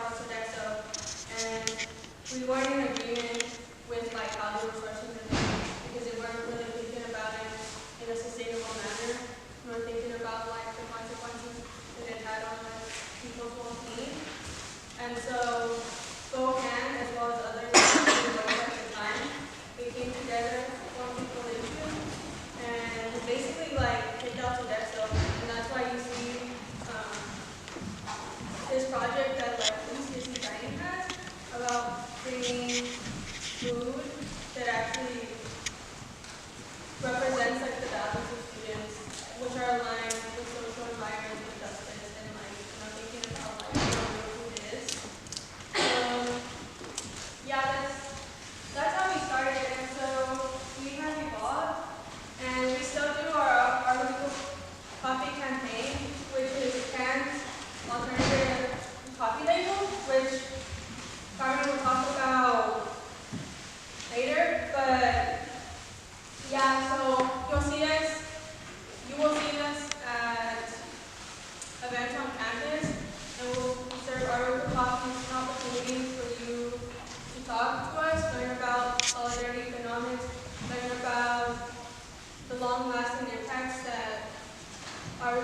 about Sodexo, and we weren't in agreement with like how they were sourcing the things because they weren't really thinking about it in a sustainable manner. We were thinking about like the consequences that it had on like, people's well-being. And so FOCAN, as well as others at the time, they came together on the issue and basically like kicked out Sodexo, and that's why you see this project that like UCSC Dining has about bringing food that actually represents like the values of students, which are aligned with social environmental justice and like thinking about like what food is. Yeah, that's how we started, and so we have evolved, and we still do our local coffee campaign, which is cans alternative coffee label, which Carmen will talk about later, but yeah, so you will see us at events on campus, and we'll serve our local coffees and opportunities for you to talk to us, learn about solidarity economics, learn about the long-lasting impacts that our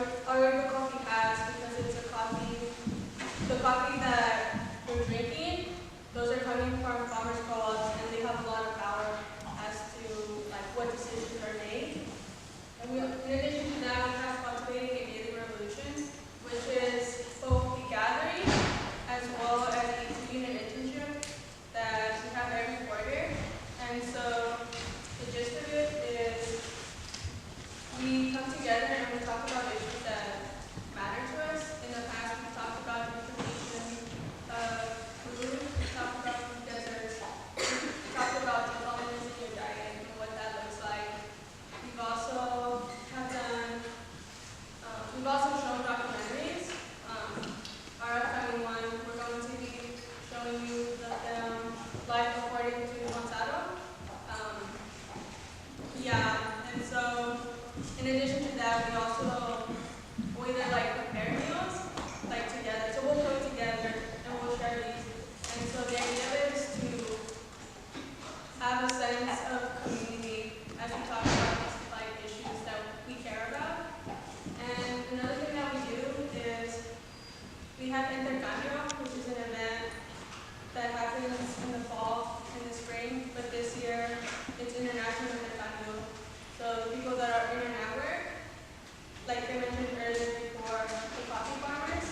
coffee has, because it's a coffee, the coffee that we're drinking, those are coming from farmers co-ops, and they have a lot of power as to like what decisions are made. And we, in addition to that, we have cultivating a daily revolution, which is both the gathering as well as a 2-unit internship that we have every quarter. And so the gist of it is we come together and we talk about issues that matter to us. In the past, we talked about information of food, we talked about food deserts, we talked about the elements in your diet and what that looks like. We've also shown documentaries. Our upcoming one, we're going to be showing you the film Life According to Monsanto. And so in addition to that, we either like prepare meals like together. So we'll cook together and we'll share these. And so the idea is to have a sense of community as we talk about these like issues that we care about. And another thing that we do is we have Intercambio, which is an event that happens in the fall and the spring, but this year it's International Intercambio. So the people that are in our network, like I mentioned earlier before, the coffee farmers,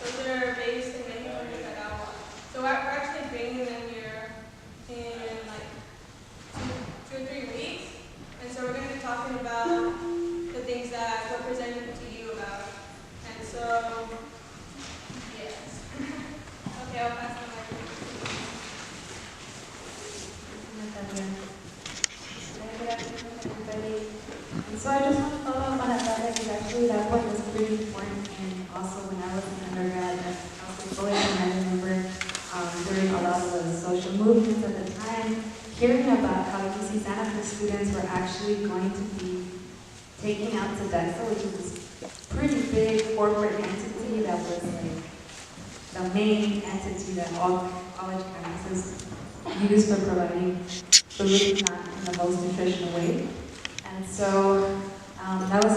those are based in Mexico and Nicaragua. So we're actually bringing them here in like 2 or 3 weeks. And so we're going to be talking about the things that we're presenting to you about. And so, yes. Okay, I'll pass the mic. Good afternoon, everybody. And so I just want to follow up on that because actually that point was pretty important, and also when I was an undergrad at UCSC, I remember during a lot of the social movements at the time, hearing about how UC Santa Cruz students were actually going to be taking out Sodexo, which is this pretty big corporate entity that was like the main entity that all college campuses use for providing food, not in the most nutritional way. And so that was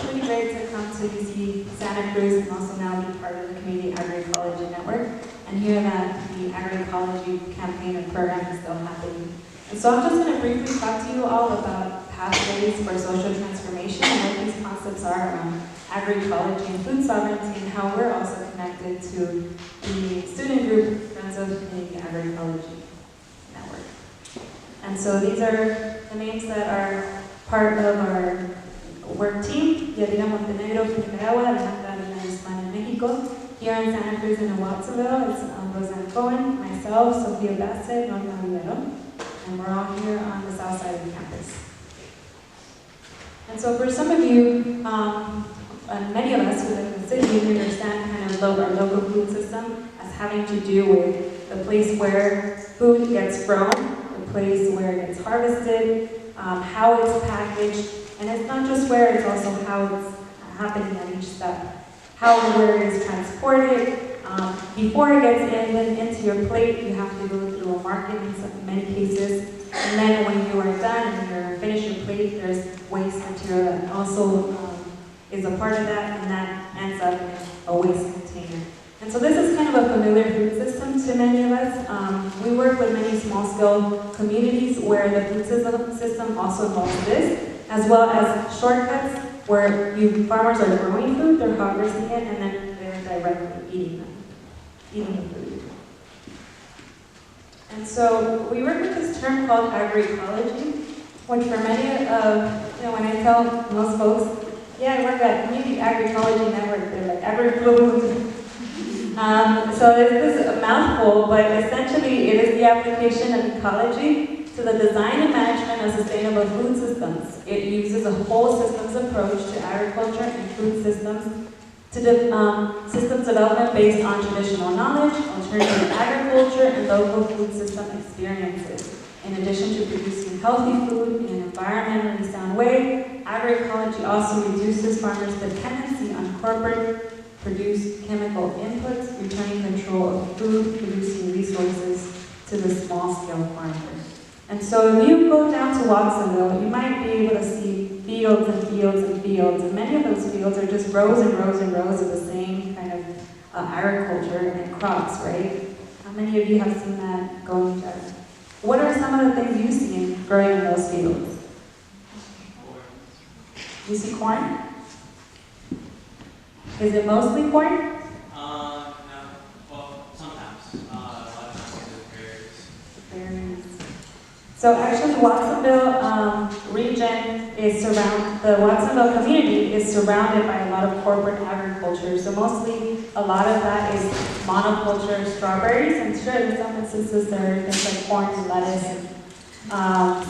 pretty great to come to UC Santa Cruz and also now be part of the Community Agroecology Network and hear that the agroecology campaign and program is still happening. And so I'm just going to briefly talk to you all about pathways for social transformation and what these concepts are around agroecology and food sovereignty and how we're also connected to the student group Friends of Community Agroecology Network. And so these are the names that are part of our work team: Yadira Montenegro from Nicaragua, Alejandra Guzman in Mexico. Here in Santa Cruz and in Watsonville, it's Roseanne Cohen, myself, Sofia Bassett, Norma Rivero, and we're all here on the south side of the campus. And so for some of you, and many of us who live in the city, we understand kind of our local food system as having to do with the place where food gets grown, the place where it gets harvested, how it's packaged, and it's not just where, it's also how it's happening at each step. How and where it is transported, Before it gets into your plate, you have to go through a market in many cases. And then when you are done and you're finished your plate, there's waste material that also is a part of that, and that ends up in a waste container. And so this is kind of a familiar food system to many of us. We work with many small-scale communities where the food system also involves this, as well as shortcuts where farmers are growing food, they're harvesting it, and then they're directly eating the food. And so we work with this term called agroecology, which for many of, when I tell most folks, yeah, I work at Community Agroecology Network, they're like, AgroEco. So this is a mouthful, but essentially it is the application of ecology to the design and management of sustainable food systems. It uses a whole systems approach to agriculture and food systems, to systems development based on traditional knowledge, alternative agriculture, and local food system experiences. In addition to producing healthy food in an environmentally sound way, agroecology also reduces farmers' dependency on corporate produced chemical inputs, returning control of food-producing resources to the small-scale farmers. And so if you go down to Watsonville, you might be able to see fields and fields and fields, and many of those fields are just rows and rows and rows of the same kind of agriculture and crops, right? How many of you have seen that going to? What are some of the things you've seen growing in those fields? You see corn? Is it mostly corn? No. Well, sometimes. A lot of times it's berries. So actually, Watsonville region is the Watsonville community is surrounded by a lot of corporate agriculture. So mostly, a lot of that is monoculture strawberries, and sure, in some instances there are things like corn and lettuce and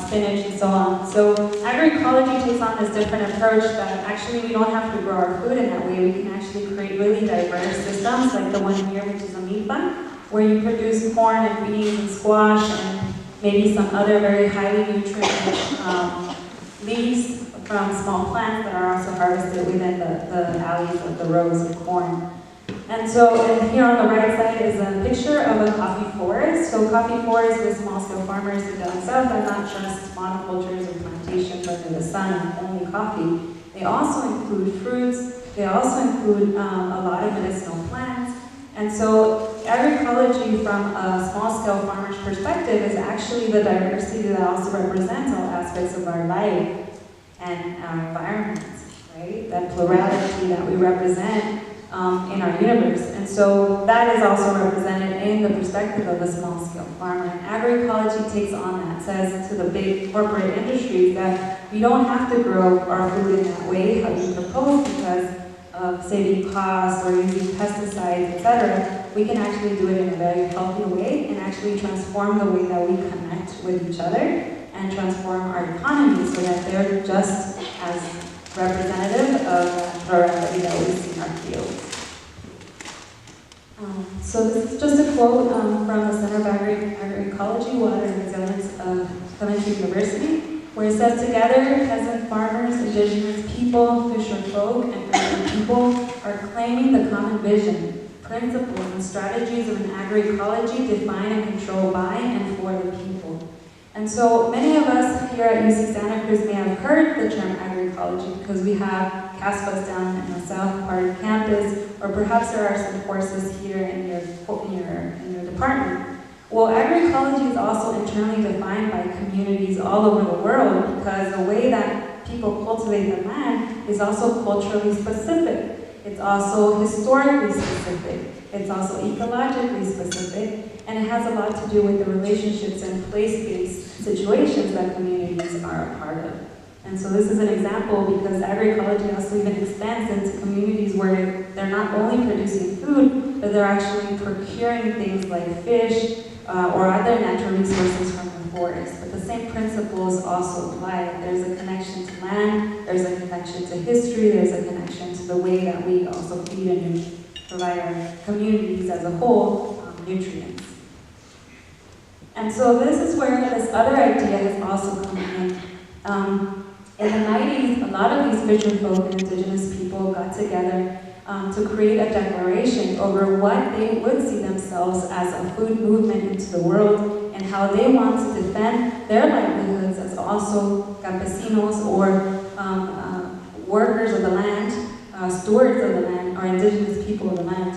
spinach and so on. So agroecology takes on this different approach that actually we don't have to grow our food in that way. We can actually create really diverse systems, like the one here, which is a milpa, where you produce corn and beans and squash and maybe some other very highly nutrient-rich leaves from small plants that are also harvested within the alleys of the rows of corn. And so here on the right side is a picture of a coffee forest. So coffee forests with small-scale farmers down south are not just monocultures or plantations under the sun and only coffee. They also include fruits. They also include a lot of medicinal plants. And so agroecology from a small-scale farmer's perspective is actually the diversity that also represents all aspects of our life and our environment, right? That plurality that we represent in our universe. And so that is also represented in the perspective of a small-scale farmer. And agroecology takes on that, says to the big corporate industries that we don't have to grow our food in that way, how you propose, because of saving costs or using pesticides, etc. We can actually do it in a very healthy way and actually transform the way that we connect with each other and transform our economy so that they're just as representative of the plurality that we see in our fields. So this is just a quote from the Center of Agroecology, Water and Resilience of Coventry University, where it says, together, peasant farmers, indigenous people, fisher folk, and urban people are claiming the common vision, principles, and strategies of an agroecology defined and controlled by and for the people. And so many of us here at UC Santa Cruz may have heard the term agroecology because we have CASPAs down in the south part of campus, or perhaps there are some courses here in your department. Well, agroecology is also internally defined by communities all over the world because the way that people cultivate the land is also culturally specific. It's also historically specific. It's also ecologically specific. And it has a lot to do with the relationships and place-based situations that communities are a part of. And so this is an example because agroecology also even extends into communities where they're not only producing food, but they're actually procuring things like fish or other natural resources from the forest. But the same principles also apply. There's a connection to land, there's a connection to history, there's a connection to the way that we also feed and provide our communities as a whole nutrients. And so this is where this other idea has also come in. In the 90s, a lot of these fisher folk and indigenous people got together to create a declaration over what they would see themselves as a food movement into the world and how they want to defend their livelihoods as also campesinos or workers of the land, stewards of the land, or indigenous people of the land.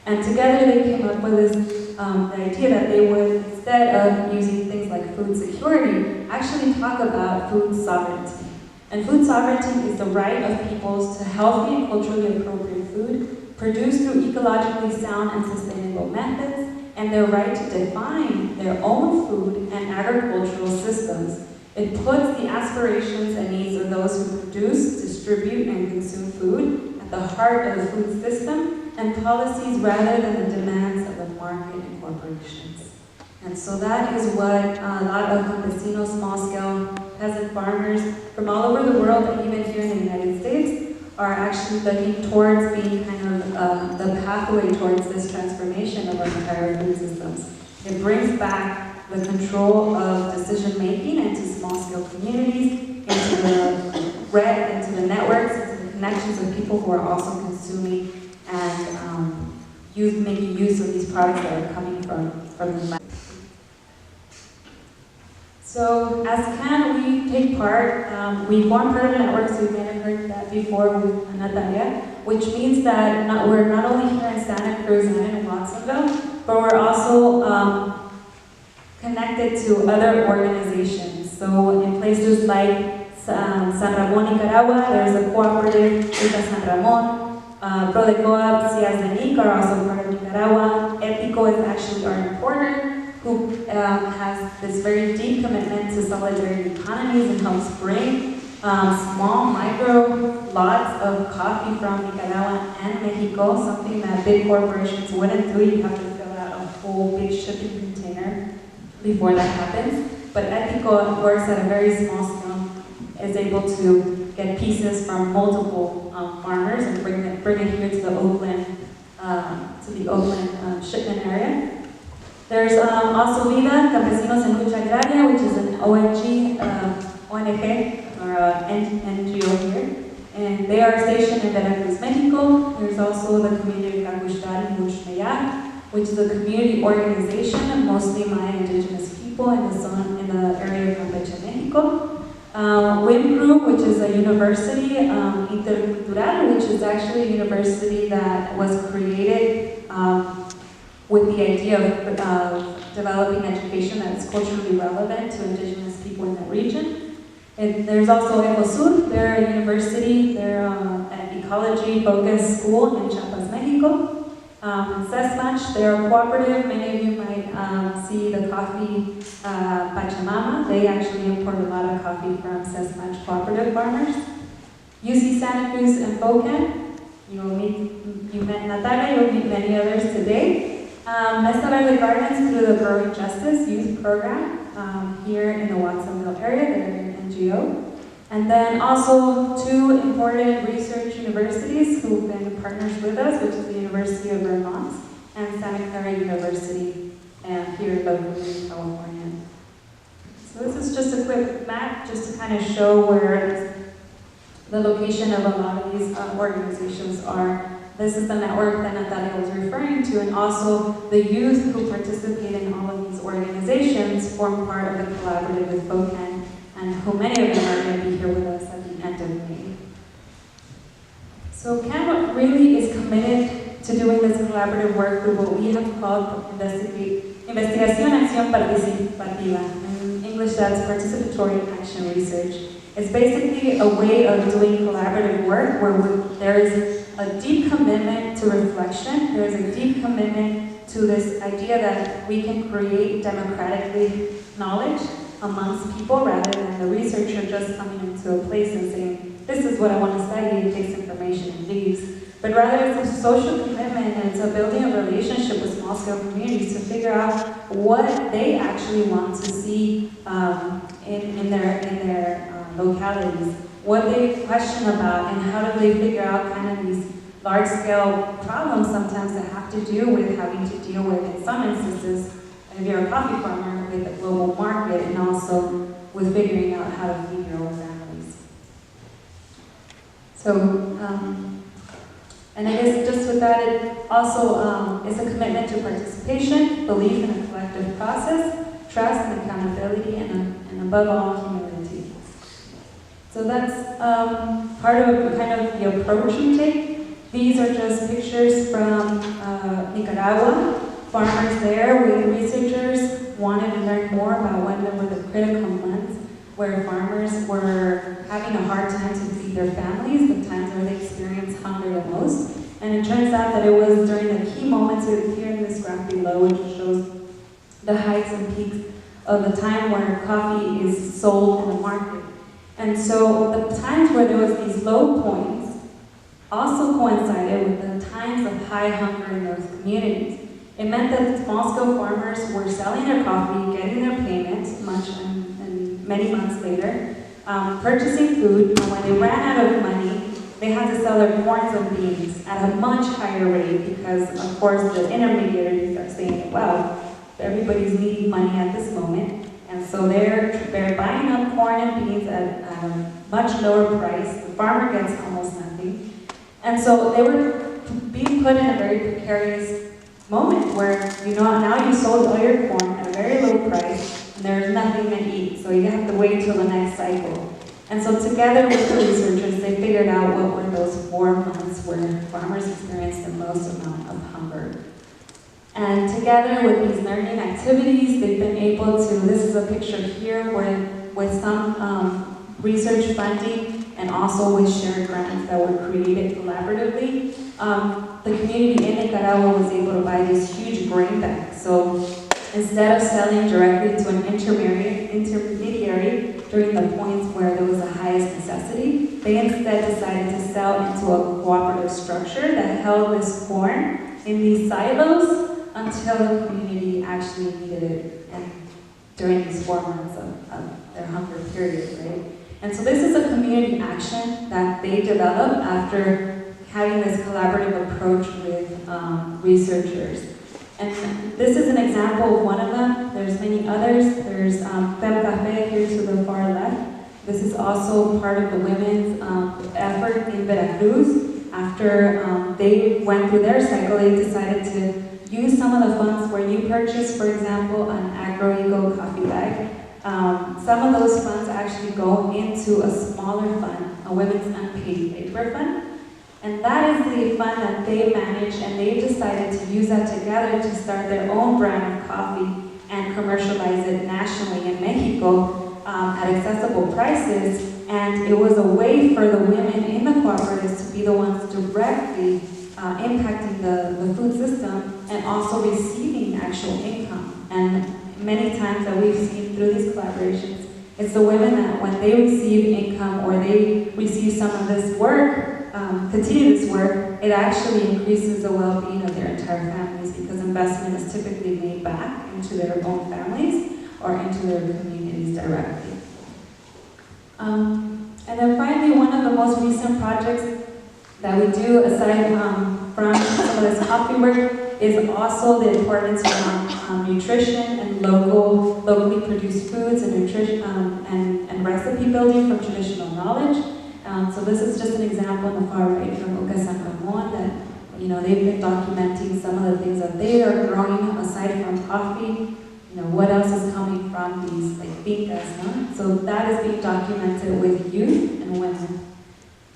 And together they came up with this the idea that they would, instead of using things like food security, actually talk about food sovereignty. And food sovereignty is the right of peoples to healthy and culturally appropriate food, produced through ecologically sound and sustainable methods, and their right to define their own food and agricultural systems. It puts the aspirations and needs of those who produce, distribute, and consume food at the heart of the food system and policies rather than the demands of the market and corporations. And so that is what a lot of campesinos, small-scale peasant farmers from all over the world, and even here in the United States, are actually looking towards being kind of the pathway towards this transformation of our entire food systems. It brings back the control of decision-making into small-scale communities, into the networks, into the connections of people who are also consuming and making use of these products that are coming from the land. So as CAN, we take part, we form part of the network, so you may have heard that before with Natalia, which means that we're not only here in Santa Cruz and in Watsonville, but we're also connected to other organizations. So in places like San Ramon, Nicaragua, there's a cooperative, Ruta San Ramon, ProDecoop, CIASDENIC are also part of Nicaragua. EPICO is actually our importer, who has this very deep commitment to solidarity economies and helps bring small, micro lots of coffee from Nicaragua and Mexico, something that big corporations wouldn't do. You have to fill out a whole big shipping container before that happens. But EPICO works at a very small scale, is able to get pieces from multiple farmers and bring it here to the Oakland shipment area. There's also Vida, Campesinos en Lucha Agraria, which is an ONG or NGO here. And they are stationed in Veracruz, Mexico. There's also the Community Agroecology Network, which is a community organization of mostly Maya indigenous people in the area of Campeche, Mexico. WIMCRU, which is a university, intercultural, which is actually a university that was created with the idea of developing education that's culturally relevant to indigenous people in that region. And there's also ECOSUR, they're a university, they're an ecology-focused school in Chiapas, Mexico. CESMACH, they're a cooperative. Many of you might see the coffee Pachamama. They actually import a lot of coffee from CESMACH cooperative farmers. UC Santa Cruz and FOCAN. You met Natalia, you'll meet many others today. Mesa Verde Gardens through the Growing Justice Youth Program here in the Watsonville area. They're an NGO. And then also two important research universities who've been partners with us, which is the University of Vermont and Santa Clara University here locally in California. So this is just a quick map just to kind of show where the location of a lot of these organizations are. This is the network that Natalia was referring to, and also the youth who participate in all of these organizations form part of the collaborative with FOCAN, and who many of them are going to be here with us at the end of May. So CAN really is committed to doing this collaborative work through what we have called Investigación Acción Participativa. In English, that's participatory action research. It's basically a way of doing collaborative work where there is a deep commitment to reflection, there is a deep commitment to this idea that we can create democratically knowledge amongst people rather than the researcher just coming into a place and saying, this is what I want to study, and takes information and leaves. But rather it's a social commitment and it's a building a relationship with small-scale communities to figure out what they actually want to see in their localities, what they question about, and how do they figure out kind of these large-scale problems sometimes that have to do with having to deal with, in some instances, if you're a coffee farmer, with the global market, and also with figuring out how to feed your own families. So And I guess just with that, it also is a commitment to participation, belief in a collective process, trust and accountability, and above all, humility. So that's part of kind of the approach we take. These are just pictures from Nicaragua. Farmers there with researchers wanted to learn more about when there were the critical months where farmers were having a hard time to feed their families, the times where they experienced hunger the most. And it turns out that it was during the key moments here in this graph below, which shows the heights and peaks of the time where coffee is sold in the market. And so the times where there was these low points also coincided with the times of high hunger in those communities. It meant that small-scale farmers were selling their coffee, getting their payments and many months later, purchasing food, and when they ran out of money, they had to sell their corns and beans at a much higher rate because, of course, the intermediaries are saying, well, everybody's needing money at this moment, and so they're buying up corn and beans at a much lower price. The farmer gets almost nothing. And so they were being put in a very precarious moment where, now you sold all your corn at a very low price and there's nothing to eat, so you have to wait till the next cycle. And so together with the researchers, they figured out what were those 4 months where farmers experienced the most amount of hunger. And together with these learning activities, they've been able to, this is a picture here where with some research funding and also with shared grants that were created collaboratively, the community in Nicaragua was able to buy these huge grain bags. So instead of selling directly to an intermediary during the points where there was the highest necessity, they instead decided to sell into a cooperative structure that held this corn in these silos until the community actually needed it, and during these 4 months of their hunger period, right? And so this is a community action that they developed after having this collaborative approach with researchers. And this is an example of one of them. There's many others. There's Fem Café here to the far left. This is also part of the women's effort in Veracruz. After they went through their cycle, they decided to use some of the funds where you purchase, for example, an AgroEco coffee bag. Some of those funds actually go into a smaller fund, a women's unpaid labor fund. And that is the fund that they manage, and they decided to use that together to start their own brand of coffee and commercialize it nationally in Mexico at accessible prices. And it was a way for the women in the cooperatives to be the ones directly impacting the food system and also receiving actual income. And many times that we've seen through these collaborations, it's the women that when they receive income or they receive some of this work, continue this work, it actually increases the well-being of their entire families because investment is typically made back into their own families or into their communities directly. And then finally, one of the most recent projects that we do, aside from some of this coffee work, is also the importance around nutrition and locally produced foods and nutrition and recipe building from traditional knowledge. So this is just an example on the far right from UC San Ramon that they've been documenting some of the things that they are growing aside from coffee. What else is coming from these fincas, no? So that is being documented with youth and women.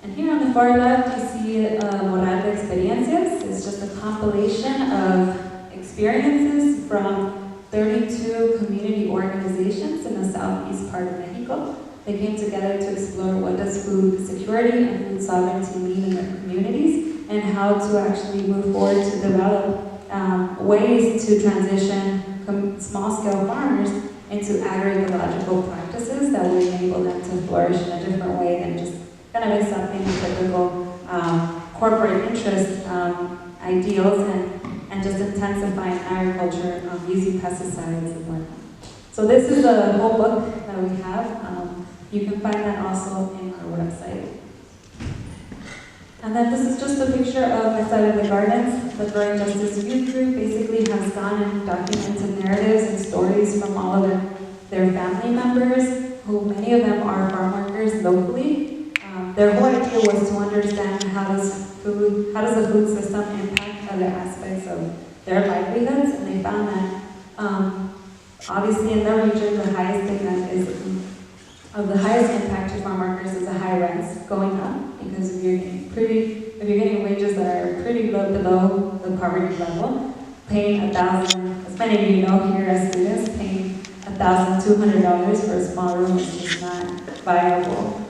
And here on the far left, you see Morada Experiencias. It's just a compilation of experiences from 32 community organizations in the southeast part of Mexico. They came together to explore what does food security and food sovereignty mean in their communities and how to actually move forward to develop ways to transition small-scale farmers into agroecological practices that would enable them to flourish in a different way than just kind of accepting typical corporate interest ideals and just intensifying agriculture using pesticides and whatnot. So this is the whole book that we have. You can find that also in our website. And then this is just a picture of my side of the gardens. The Growing Justice Youth Group basically has gone and documented narratives and stories from all of their family members, who many of them are farm workers locally. Their whole idea was to understand how does the food system impact other aspects of their livelihoods, and they found that obviously in their region the highest thing that is of the highest impact to farm workers is the high rents going up, because if you're getting wages that are pretty low below the poverty level, paying $1,000, as many of you know here as students, paying $1,200 for a small room is just not viable.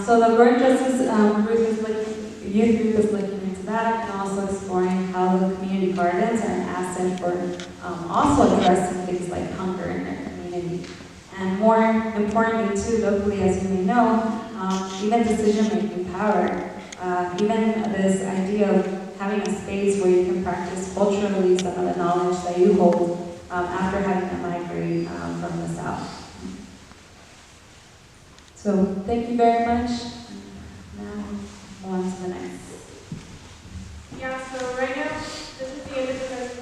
So the Rural Justice Youth Group is looking into that, and also exploring how the community gardens are an asset for also addressing things like hunger in their community. And more importantly too, locally, as you may know, even decision-making power, even this idea of having a space where you can practice culturally some of the knowledge that you hold after having to migrate from the South. So thank you very much. Now, on to the next. Yeah, so right now, this is the end of the presentation.